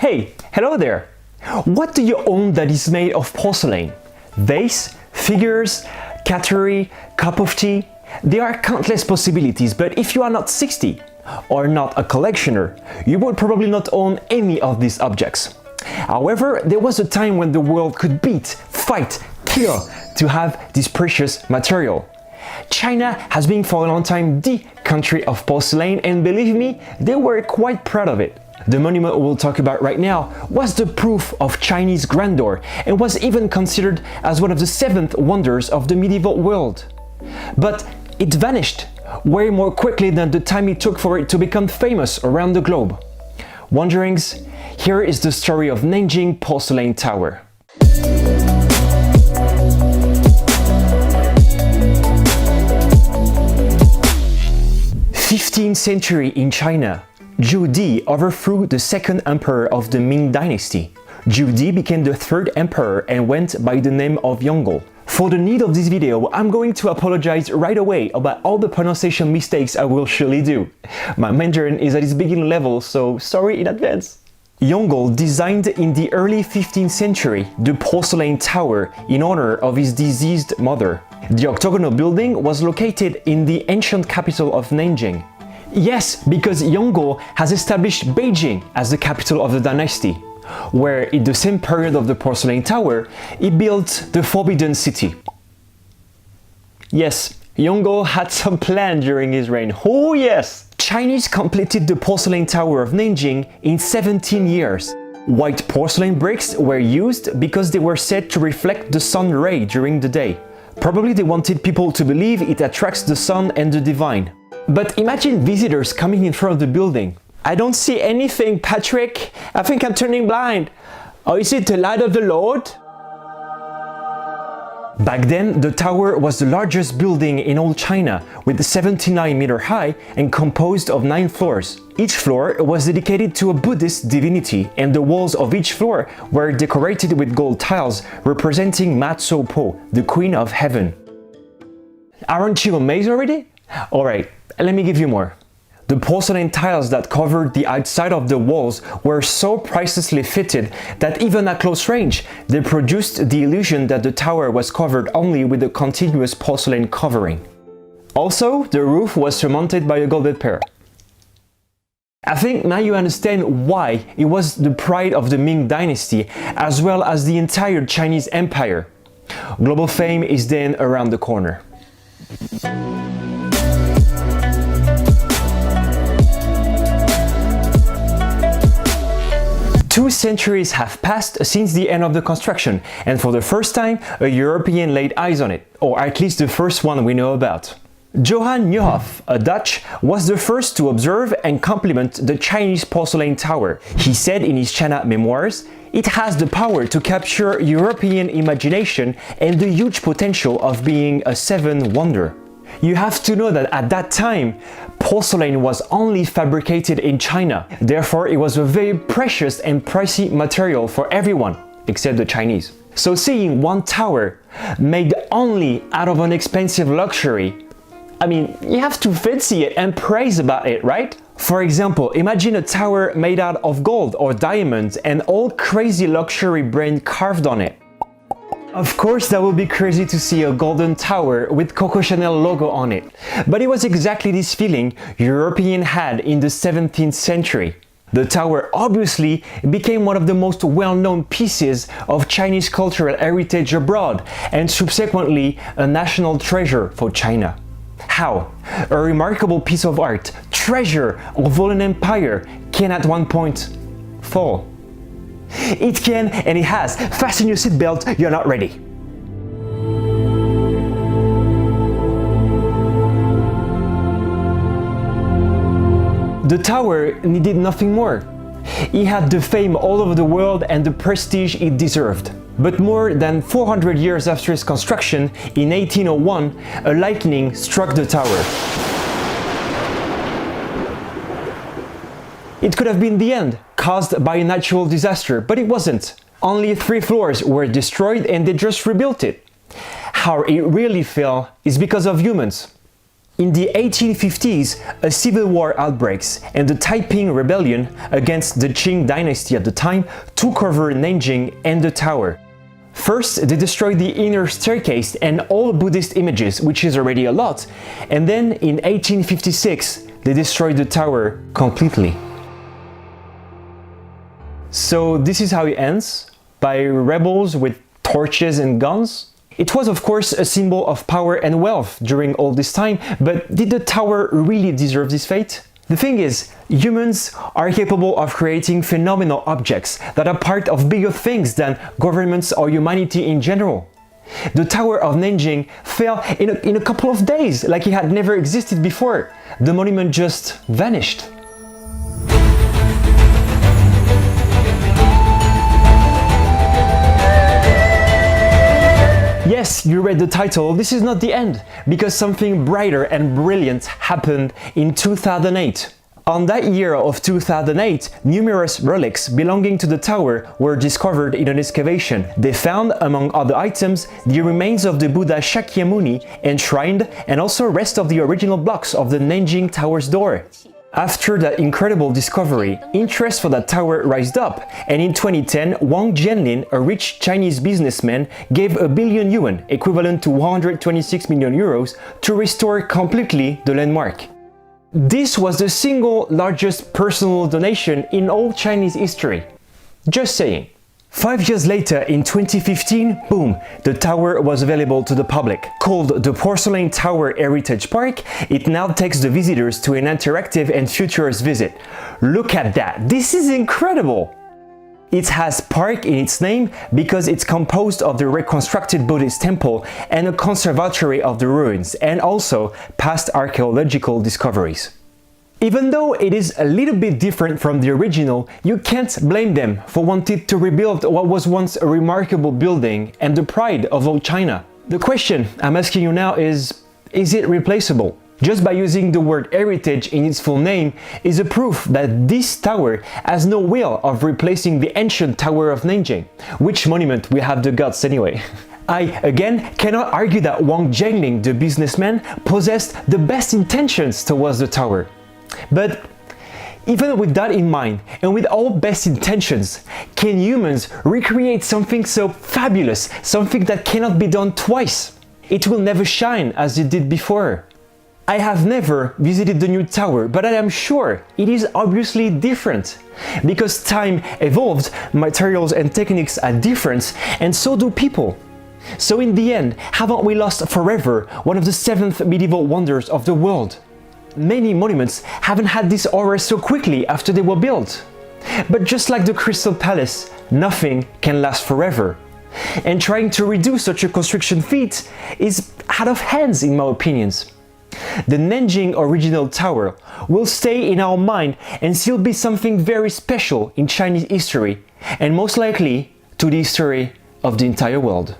Hey, hello there! What do you own that is made of porcelain? Vase, figures, cutlery, cup of tea? There are countless possibilities, but if you are not 60 or not a collectioner, you would probably not own any of these objects. However, there was a time when the world could beat, fight, kill to have this precious material. China has been for a long time the country of porcelain, and believe me, they were quite proud of it. The monument we'll talk about right now was the proof of Chinese grandeur and was even considered as one of the 7th wonders of the medieval world. But it vanished way more quickly than the time it took for it to become famous around the globe. Wonderings, here is the story of Nanjing Porcelain Tower. 15th century in China, Zhu Di overthrew the second emperor of the Ming dynasty. Zhu Di became the 3rd emperor and went by the name of Yongle. For the need of this video, I'm going to apologize right away about all the pronunciation mistakes I will surely do. My Mandarin is at its beginning level, so sorry in advance. Yongle designed in the early 15th century the porcelain tower in honor of his deceased mother. The octagonal building was located in the ancient capital of Nanjing. Yes, because Yongle has established Beijing as the capital of the dynasty, where in the same period of the porcelain tower, he built the Forbidden City. Yes, Yongle had some plan during his reign. Oh yes! Chinese completed the porcelain tower of Nanjing in 17 years. White porcelain bricks were used because they were said to reflect the sun ray during the day. Probably they wanted people to believe it attracts the sun and the divine. But imagine visitors coming in front of the building. I don't see anything, Patrick. I think I'm turning blind. Or is it the light of the Lord? Back then, the tower was the largest building in all China, with 79 meters high and composed of 9 floors. Each floor was dedicated to a Buddhist divinity, and the walls of each floor were decorated with gold tiles representing Ma Tso Po, the Queen of Heaven. Aren't you amazed already? Alright, let me give you more. The porcelain tiles that covered the outside of the walls were so pricelessly fitted that even at close range, they produced the illusion that the tower was covered only with a continuous porcelain covering. Also, the roof was surmounted by a gilded pear. I think now you understand why it was the pride of the Ming dynasty as well as the entire Chinese empire. Global fame is then around the corner. 2 centuries have passed since the end of the construction, and for the first time, a European laid eyes on it, or at least the first one we know about. Johann Neuhoff, a Dutch, was the first to observe and compliment the Chinese porcelain tower. He said in his China memoirs, "It has the power to capture European imagination and the huge potential of being a 7th wonder." You have to know that at that time, porcelain was only fabricated in China. Therefore, it was a very precious and pricey material for everyone, except the Chinese. So seeing one tower made only out of an expensive luxury, I mean, you have to fancy it and praise about it, right? For example, imagine a tower made out of gold or diamonds and all crazy luxury brand carved on it. Of course, that would be crazy to see a golden tower with Coco Chanel logo on it. But it was exactly this feeling Europeans had in the 17th century. The tower obviously became one of the most well-known pieces of Chinese cultural heritage abroad and subsequently a national treasure for China. How? A remarkable piece of art, treasure of an empire can at one point fall. It can, and it has. Fasten your seatbelt, you're not ready. The tower needed nothing more. It had the fame all over the world and the prestige it deserved. But more than 400 years after its construction, in 1801, a lightning struck the tower. It could have been the end, caused by a natural disaster, but it wasn't. Only 3 floors were destroyed and they just rebuilt it. How it really fell is because of humans. In the 1850s, a civil war outbreaks, and the Taiping Rebellion against the Qing dynasty at the time took over Nanjing and the tower. First, they destroyed the inner staircase and all Buddhist images, which is already a lot, and then in 1856, they destroyed the tower completely. So this is how it ends, by rebels with torches and guns. It was of course a symbol of power and wealth during all this time, but did the tower really deserve this fate? The thing is, humans are capable of creating phenomenal objects that are part of bigger things than governments or humanity in general. The Tower of Nanjing fell in a couple of days, like it had never existed before. The monument just vanished. Yes, you read the title, this is not the end, because something brighter and brilliant happened in 2008. On that year of 2008, numerous relics belonging to the tower were discovered in an excavation. They found, among other items, the remains of the Buddha Shakyamuni enshrined and also rest of the original blocks of the Nanjing Tower's door. After that incredible discovery, interest for that tower rised up, and in 2010, Wang Jianlin, a rich Chinese businessman, gave a billion yuan, equivalent to 126 million euros, to restore completely the landmark. This was the single largest personal donation in all Chinese history. Just saying. 5 years later, in 2015, boom, the tower was available to the public. Called the Porcelain Tower Heritage Park, it now takes the visitors to an interactive and futurist visit. Look at that, this is incredible! It has park in its name because it's composed of the reconstructed Buddhist temple and a conservatory of the ruins, and also past archaeological discoveries. Even though it is a little bit different from the original, you can't blame them for wanting to rebuild what was once a remarkable building and the pride of all China. The question I'm asking you now is it replaceable? Just by using the word heritage in its full name is a proof that this tower has no will of replacing the ancient Tower of Nanjing, which monument we have the guts anyway. I, again, cannot argue that Wang Jianlin, the businessman, possessed the best intentions towards the tower. But even with that in mind, and with all best intentions, can humans recreate something so fabulous, something that cannot be done twice? It will never shine as it did before. I have never visited the new tower, but I am sure it is obviously different. Because time evolved, materials and techniques are different, and so do people. So in the end, haven't we lost forever one of the 7th medieval wonders of the world? Many monuments haven't had this aura so quickly after they were built. But just like the Crystal Palace, nothing can last forever. And trying to redo such a construction feat is out of hands in my opinions. The Nanjing original tower will stay in our mind and still be something very special in Chinese history, and most likely to the history of the entire world.